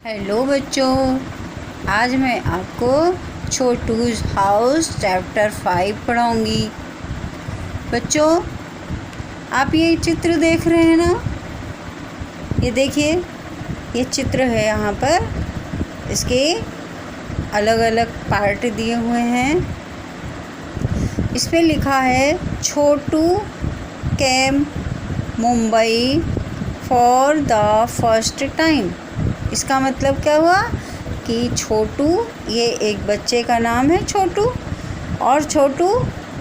Hello बच्चों, आज मैं आपको छोटूज़ हाउस चैप्टर 5 पढ़ाऊँगी। बच्चों, आप ये चित्र देख रहे हैं ना, ये देखिए, ये चित्र है। यहाँ पर इसके अलग अलग पार्ट दिए हुए हैं। इस पे लिखा है Chhotu came Mumbai for the first time. इसका मतलब क्या हुआ कि छोटू, ये एक बच्चे का नाम है छोटू, और छोटू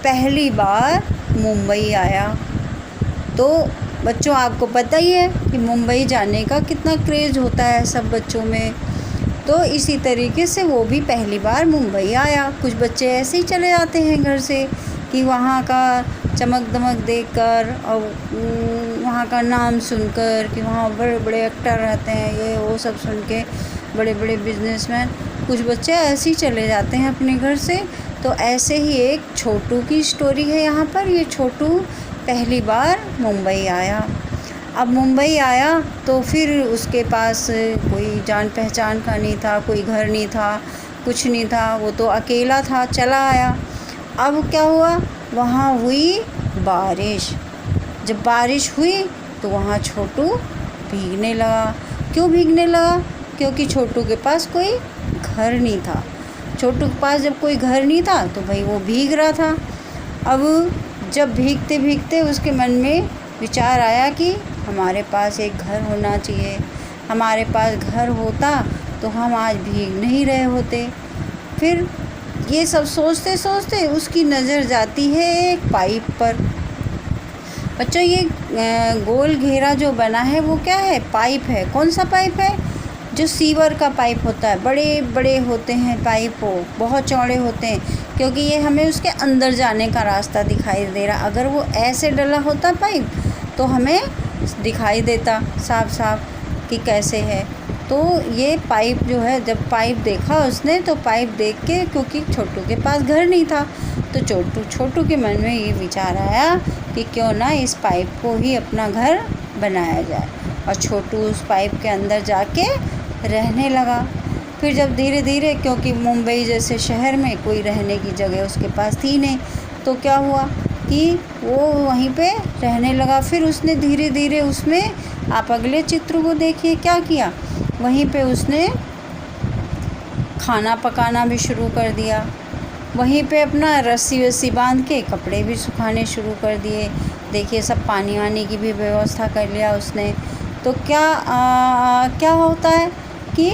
पहली बार मुंबई आया। तो बच्चों, आपको पता ही है कि मुंबई जाने का कितना क्रेज़ होता है सब बच्चों में। तो इसी तरीके से वो भी पहली बार मुंबई आया। कुछ बच्चे ऐसे ही चले जाते हैं घर से कि वहाँ का चमक दमक देखकर और वहाँ का नाम सुनकर कि वहाँ बड़े बड़े एक्टर रहते हैं, ये वो सब सुन के बड़े बड़े बिजनेसमैन, कुछ बच्चे ऐसे ही चले जाते हैं अपने घर से। तो ऐसे ही एक छोटू की स्टोरी है यहाँ पर। ये छोटू पहली बार मुंबई आया। अब मुंबई आया तो फिर उसके पास कोई जान पहचान का नहीं था, कोई घर नहीं था, कुछ नहीं था, वो तो अकेला था, चला आया। अब क्या हुआ, वहाँ हुई बारिश। जब बारिश हुई तो वहाँ छोटू भीगने लगा। क्यों भीगने लगा? क्योंकि छोटू के पास कोई घर नहीं था। छोटू के पास जब कोई घर नहीं था तो भाई वो भीग रहा था। अब जब भीगते भीगते उसके मन में विचार आया कि हमारे पास एक घर होना चाहिए, हमारे पास घर होता तो हम आज भीग नहीं रहे होते। फिर ये सब सोचते सोचते उसकी नज़र जाती है एक पाइप पर। बच्चों, ये गोल घेरा जो बना है वो क्या है? पाइप है। कौन सा पाइप है? जो सीवर का पाइप होता है। बड़े बड़े होते हैं पाइप, वो बहुत चौड़े होते हैं, क्योंकि ये हमें उसके अंदर जाने का रास्ता दिखाई दे रहा। अगर वो ऐसे डला होता पाइप तो हमें दिखाई देता साफ साफ कि कैसे है। तो ये पाइप जो है, जब पाइप देखा उसने तो पाइप देख के, क्योंकि छोटू के पास घर नहीं था, तो छोटू के मन में ये विचार आया कि क्यों ना इस पाइप को ही अपना घर बनाया जाए। और छोटू उस पाइप के अंदर जाके रहने लगा। फिर जब धीरे धीरे, क्योंकि मुंबई जैसे शहर में कोई रहने की जगह उसके पास थी नहीं, तो क्या हुआ कि वो वहीं पे रहने लगा। फिर उसने धीरे धीरे उसमें, आप अगले चित्र को देखिए क्या किया, वहीं पे उसने खाना पकाना भी शुरू कर दिया। वहीं पे अपना रस्सी वस्सी बांध के कपड़े भी सुखाने शुरू कर दिए। देखिए, सब पानी वानी की भी व्यवस्था कर लिया उसने। तो क्या होता है कि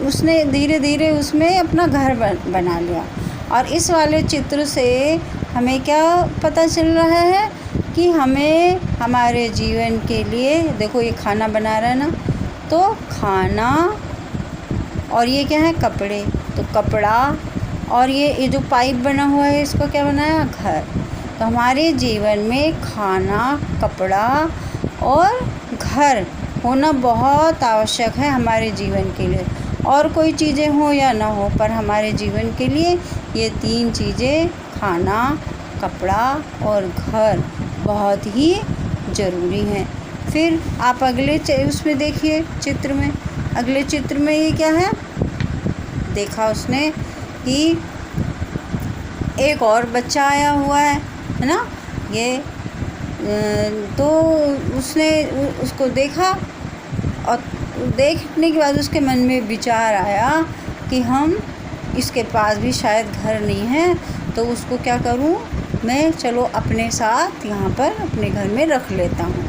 उसने धीरे धीरे उसमें अपना घर बना लिया। और इस वाले चित्र से हमें क्या पता चल रहा है कि हमें हमारे जीवन के लिए, देखो ये खाना बना रहा है ना, तो खाना, और ये क्या है? कपड़े। तो कपड़ा, और ये जो पाइप बना हुआ है इसको क्या बनाया? घर। तो हमारे जीवन में खाना, कपड़ा और घर होना बहुत आवश्यक है हमारे जीवन के लिए। और कोई चीज़ें हो या ना हो, पर हमारे जीवन के लिए ये तीन चीज़ें, खाना, कपड़ा और घर, बहुत ही ज़रूरी हैं। फिर आप अगले उसमें देखिए चित्र में, अगले चित्र में ये क्या है? देखा उसने कि एक और बच्चा आया हुआ है ना, ये तो उसने उसको देखा, और देखने के बाद उसके मन में विचार आया कि इसके पास भी शायद घर नहीं है, तो उसको क्या करूं मैं, चलो अपने साथ यहाँ पर अपने घर में रख लेता हूँ,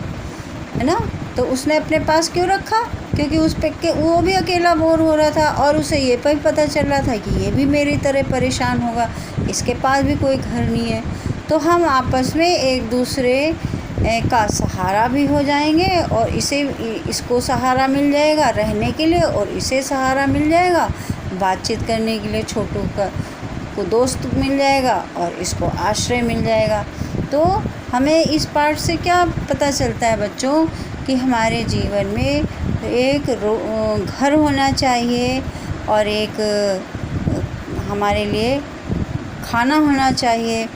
है ना। तो उसने अपने पास क्यों रखा? क्योंकि उस पे के वो भी अकेला बोर हो रहा था, और उसे ये भी पता चल रहा था कि ये भी मेरी तरह परेशान होगा, इसके पास भी कोई घर नहीं है। तो हम आपस में एक दूसरे का सहारा भी हो जाएंगे, और इसको सहारा मिल जाएगा रहने के लिए, और इसे सहारा मिल जाएगा बातचीत करने के लिए। छोटू को दोस्त मिल जाएगा और इसको आश्रय मिल जाएगा। तो हमें इस पाठ से क्या पता चलता है बच्चों, कि हमारे जीवन में एक घर होना चाहिए, और एक हमारे लिए खाना होना चाहिए,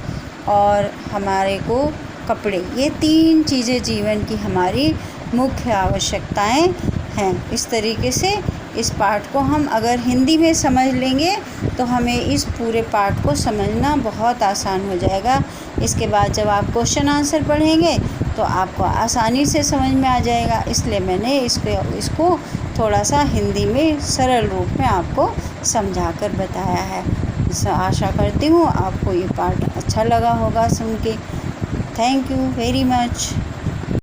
और हमारे को कपड़े। ये तीन चीज़ें जीवन की हमारी मुख्य आवश्यकताएं हैं। इस तरीके से इस पाठ को हम अगर हिंदी में समझ लेंगे तो हमें इस पूरे पाठ को समझना बहुत आसान हो जाएगा। इसके बाद जब आप क्वेश्चन आंसर पढ़ेंगे तो आपको आसानी से समझ में आ जाएगा। इसलिए मैंने इसको थोड़ा सा हिंदी में सरल रूप में आपको समझा कर बताया है। आशा करती हूँ आपको ये पाठ अच्छा लगा होगा सुन के। Thank you very much.